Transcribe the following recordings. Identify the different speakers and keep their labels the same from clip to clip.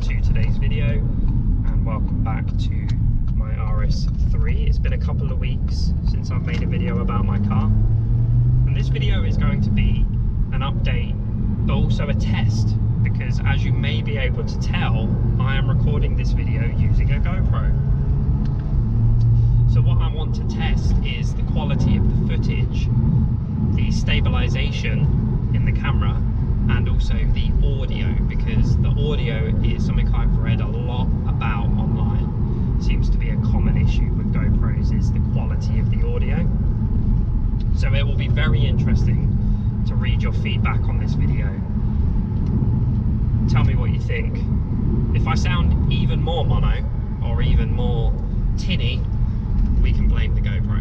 Speaker 1: to today's video and welcome back to my RS3. It's been a couple of weeks since I've made a video about my car, and this video is going to be an update but also a test, because as you may be able to tell, I am recording this video using a GoPro. So what I want to test is the quality of the footage, the stabilization in the camera, and also the audio, because the audio is something I've read a lot about online. It seems to be a common issue with GoPros, is the quality of the audio. So it will be very interesting to read your feedback on this video. Tell me what you think. If I sound even more mono or even more tinny, we can blame the GoPro.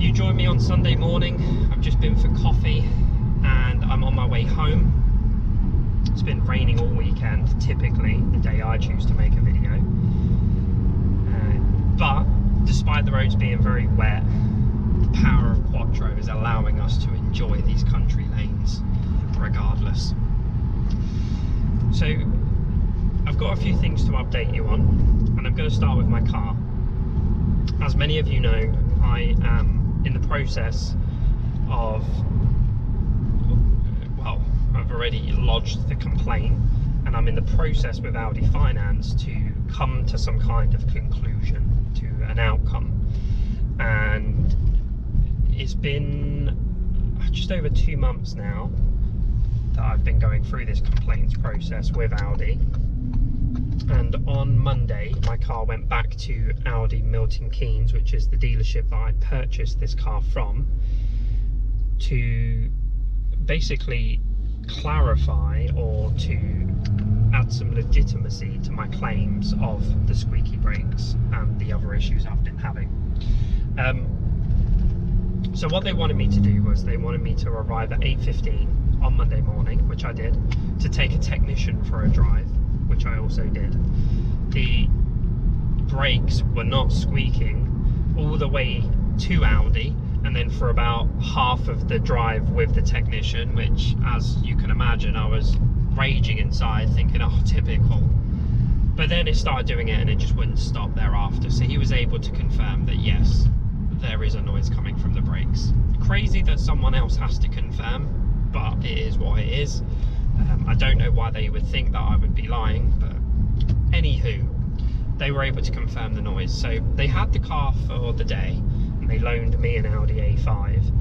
Speaker 1: You joined me on Sunday morning. I've just been for coffee and I'm on my way home. It's been raining all weekend, typically the day I choose to make a video. But despite the roads being very wet, the power of Quattro is allowing us to enjoy these country lanes regardless. So I've got a few things to update you on, and I'm going to start with my car. As many of you know, I am in the process of, well, I've already lodged the complaint, and I'm in the process with Audi Finance to come to some kind of conclusion, to an outcome. And it's been just over 2 months now that I've been going through this complaints process with Audi. And on Monday, my car went back to Audi Milton Keynes, which is the dealership that I purchased this car from, to basically clarify or to add some legitimacy to my claims of the squeaky brakes and the other issues I've been having. So what they wanted me to do was they wanted me to arrive at 8:15 on Monday morning, which I did, to take a technician for a drive, which I also did. The brakes were not squeaking all the way to Audi, and then for about half of the drive with the technician, which, as you can imagine, I was raging inside thinking, oh, typical. But then it started doing it and it just wouldn't stop thereafter. So he was able to confirm that yes, there is a noise coming from the brakes. Crazy that someone else has to confirm, but it is what it is. I don't know why they would think that I would be lying, but anywho, they were able to confirm the noise. So they had the car for the day and they loaned me an Audi A5.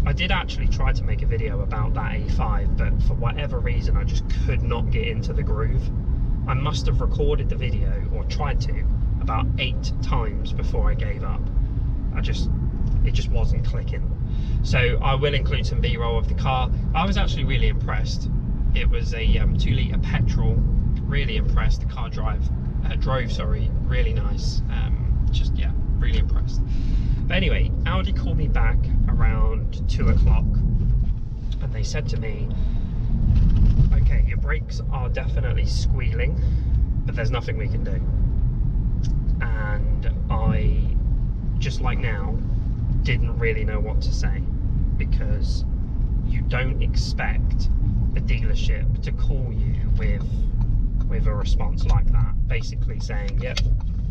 Speaker 1: I did actually try to make a video about that A5, but for whatever reason I just could not get into the groove. I must have recorded the video, or tried to, about 8 times before I gave up. It just wasn't clicking. So I will include some B-roll of the car. I was actually really impressed. It was a 2-litre petrol. Really impressed. The car drove really nice. Just, yeah, really impressed. But anyway, Audi called me back around 2 o'clock and they said to me, okay, your brakes are definitely squealing, but there's nothing we can do. And I, just like now, didn't really know what to say, because you don't expect a dealership to call you with a response like that, basically saying, yep,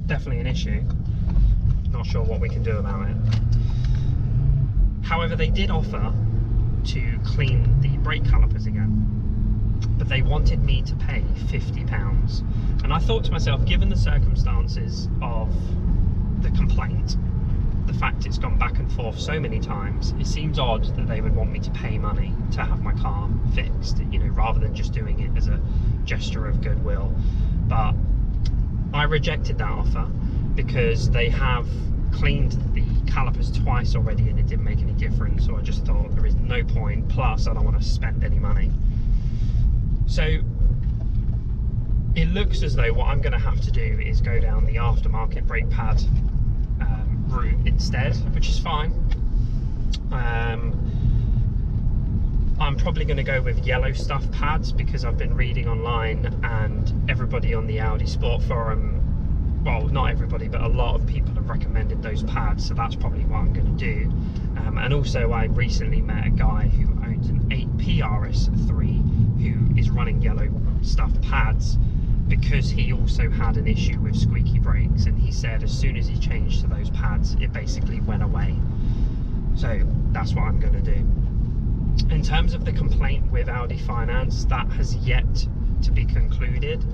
Speaker 1: definitely an issue, not sure what we can do about it. However, they did offer to clean the brake calipers again, but they wanted me to pay £50. And I thought to myself, given the circumstances of the complaint, the fact it's gone back and forth so many times, it seems odd that they would want me to pay money to have my car fixed, you know, rather than just doing it as a gesture of goodwill. But I rejected that offer because they have cleaned the calipers twice already and it didn't make any difference. So I just thought there is no point, plus I don't want to spend any money. So it looks as though what I'm going to have to do is go down the aftermarket brake pad route instead, which is fine. I'm probably going to go with yellow stuff pads, because I've been reading online and everybody on the Audi Sport Forum, well, not everybody, but a lot of people have recommended those pads, so that's probably what I'm going to do. And also I recently met a guy who owns an 8P RS3 who is running yellow stuff pads, because he also had an issue with squeaky brakes, and he said as soon as he changed to those pads it basically went away. So that's what I'm going to do. In terms of the complaint with Audi Finance, that has yet to be concluded.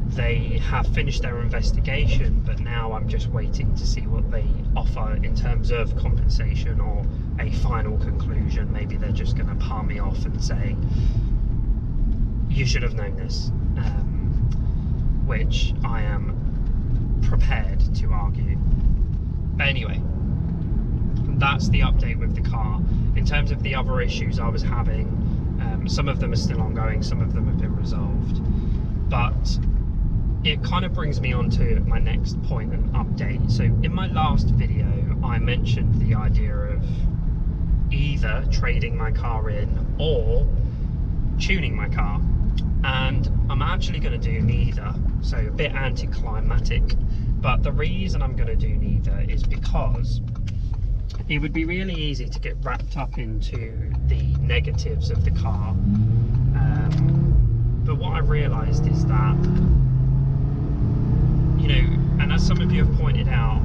Speaker 1: They have finished their investigation, but now I'm just waiting to see what they offer in terms of compensation or a final conclusion. Maybe they're just going to palm me off and say, you should have known this, which I am prepared to argue. But anyway, that's the update with the car. In terms of the other issues I was having, some of them are still ongoing, some of them have been resolved, but it kind of brings me on to my next point and update. So in my last video I mentioned the idea of either trading my car in or tuning my car, and I'm actually going to do neither, so a bit anticlimactic. But the reason I'm going to do neither is because it would be really easy to get wrapped up into the negatives of the car, but what I realised is that, you know, and as some of you have pointed out,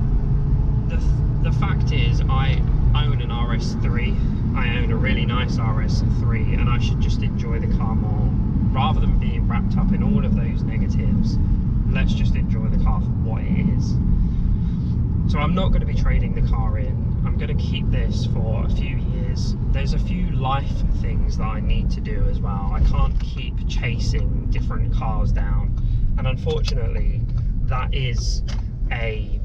Speaker 1: the fact is I own an RS3, I own a really nice RS3, and I should just enjoy the car more. Rather than being wrapped up in all of those negatives, let's just enjoy the car for what it is. So I'm not going to be trading the car in. I'm going to keep this for a few years. There's a few life things that I need to do as well. I can't keep chasing different cars down, and unfortunately that is a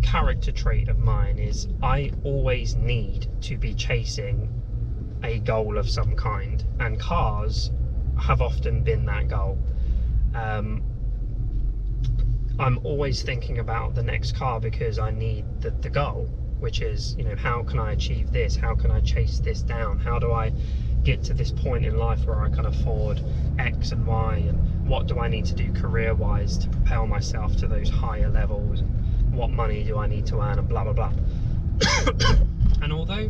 Speaker 1: character trait of mine, is I always need to be chasing a goal of some kind, and cars have often been that goal. I'm always thinking about the next car because I need the goal, which is, you know, how can I achieve this? How can I chase this down? How do I get to this point in life where I can afford X and Y, and what do I need to do career-wise to propel myself to those higher levels, and what money do I need to earn, and blah blah blah. And although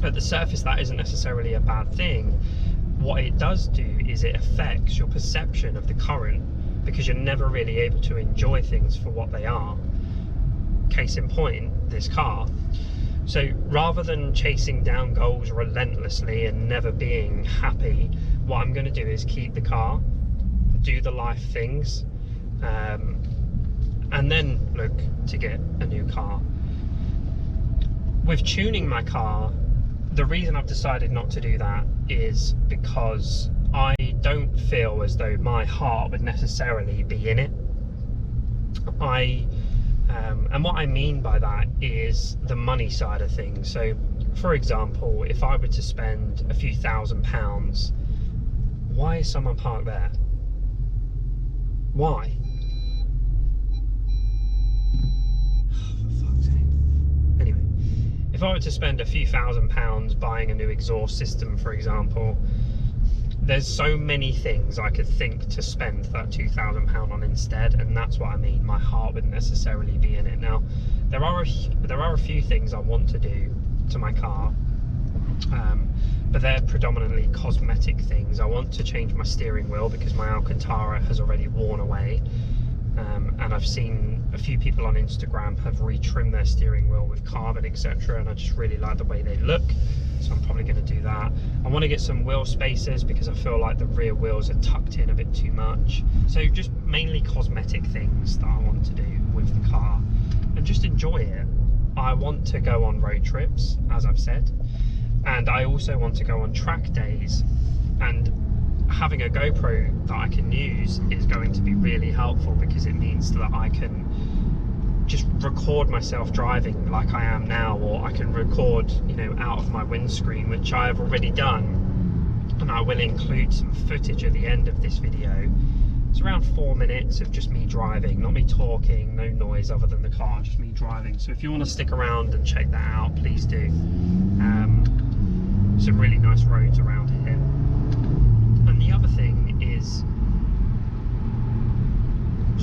Speaker 1: at the surface that isn't necessarily a bad thing, what it does do is it affects your perception of the current, because you're never really able to enjoy things for what they are. Case in point, this car. So rather than chasing down goals relentlessly and never being happy, what I'm going to do is keep the car, do the life things, and then look to get a new car. With tuning my car, the reason I've decided not to do that is because I don't feel as though my heart would necessarily be in it. And what I mean by that is the money side of things. So for example, if I were to spend a few £1,000s, why is someone parked there? Why? For fuck's sake. Anyway, if I were to spend a few £1,000s buying a new exhaust system, for example, there's so many things I could think to spend that £2,000 on instead, and that's what I mean. My heart wouldn't necessarily be in it. Now, there are a few things I want to do to my car, but they're predominantly cosmetic things. I want to change my steering wheel because my Alcantara has already worn away, and I've seen a few people on Instagram have retrimmed their steering wheel with carbon, etc., and I just really like the way they look, so I'm probably going to do that. I want to get some wheel spacers because I feel like the rear wheels are tucked in a bit too much. So just mainly cosmetic things that I want to do with the car and just enjoy it. I want to go on road trips, as I've said, and I also want to go on track days, and having a GoPro that I can use is going to be really helpful because it means that I can just record myself driving like I am now, or I can record, you know, out of my windscreen, which I have already done, and I will include some footage at the end of this video. It's around 4 minutes of just me driving, not me talking, no noise other than the car, just me driving. So if you want to stick around and check that out, please do. Some really nice roads around here. And the other thing is,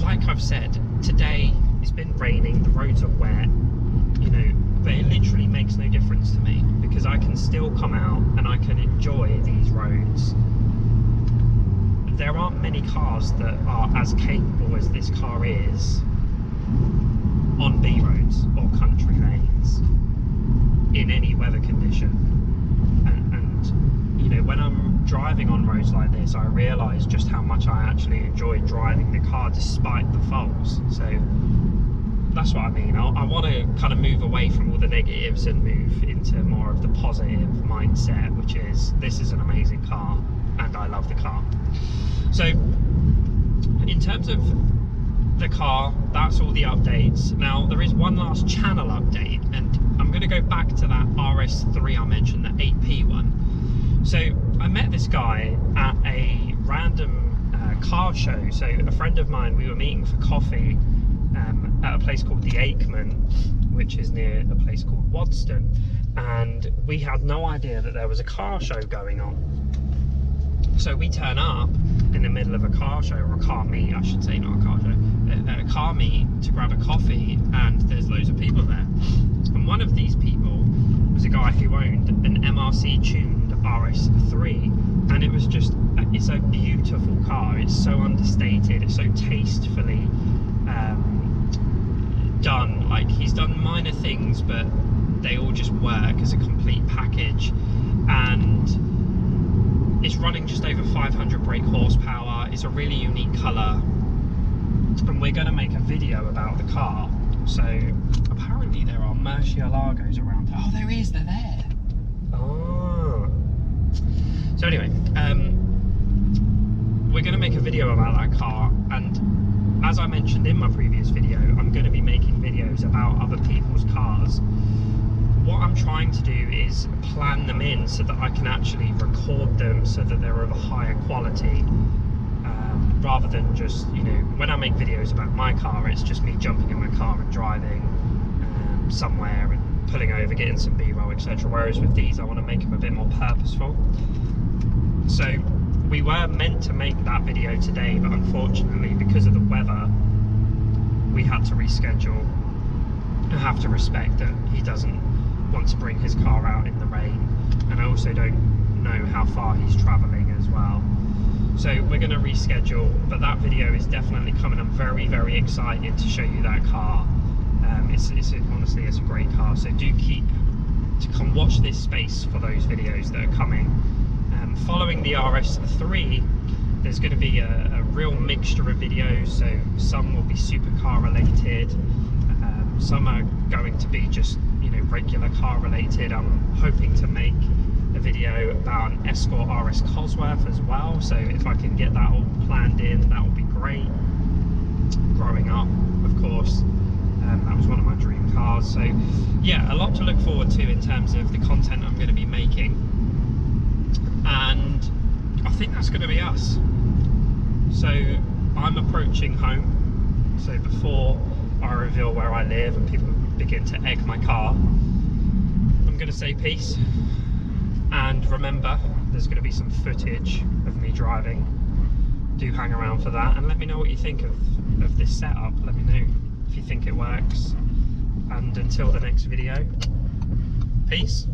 Speaker 1: like I've said, today it's been raining, the roads are wet, you know, but it literally makes no difference to me because I can still come out and I can enjoy these roads there aren't many cars that are as capable as this car is on B roads or country lanes in any weather condition. And you know, when I'm driving on roads like this, I realise just how much I actually enjoy driving the car despite the faults. So that's what I mean. I want to kind of move away from all the negatives and move into more of the positive mindset, which is, this is an amazing car and I love the car. So in terms of the car, that's all the updates. Now there is one last channel update, and I'm going to go back to that RS3 I mentioned, the 8P one. So I met this guy at a random car show. So a friend of mine, we were meeting for coffee at a place called the Aikman, which is near a place called Wadston, and we had no idea that there was a car show going on. So we turn up in the middle of a car show, or a car meet I should say, not a car show, a car meet, to grab a coffee, and there's loads of people there. And one of these people was a guy who owned an MRC tuned RS3, and it was just, it's a beautiful car. It's so understated, it's so tastefully done. Like, he's done minor things, but they all just work as a complete package. And it's running just over 500 brake horsepower. It's a really unique colour, and we're going to make a video about the car. So apparently there are Murcielagos around. Oh, there is, they're there. Oh. So anyway, we're going to make a video about that car, and as I mentioned in my previous video, I'm going to be making videos about other people's cars. What I'm trying to do is plan them in so that I can actually record them so that they're of a higher quality, rather than just, you know, when I make videos about my car, it's just me jumping in my car and driving somewhere and pulling over, getting some B-roll, etc. Whereas with these, I want to make them a bit more purposeful. So we were meant to make that video today, but unfortunately, because of the weather, we had to reschedule. I have to respect that he doesn't want to bring his car out in the rain, and I also don't know how far he's travelling as well. So we're going to reschedule, but that video is definitely coming. I'm very, very excited to show you that car. Honestly, it's a great car, so do keep to come watch this space for those videos that are coming. Following the RS3, there's going to be a real mixture of videos. So some will be supercar related, some are going to be just, you know, regular car related. I'm hoping to make a video about an Escort RS Cosworth as well, so if I can get that all planned in, that would be great. Growing up, of course, that was one of my dream cars. So yeah, a lot to look forward to in terms of the content I'm going to be making, and I think that's going to be us. So I'm approaching home, so before I reveal where I live and people begin to egg my car, I'm going to say peace. And remember, there's going to be some footage of me driving. Do hang around for that, and let me know what you think of this setup. Let me know if you think it works. And until the next video, peace.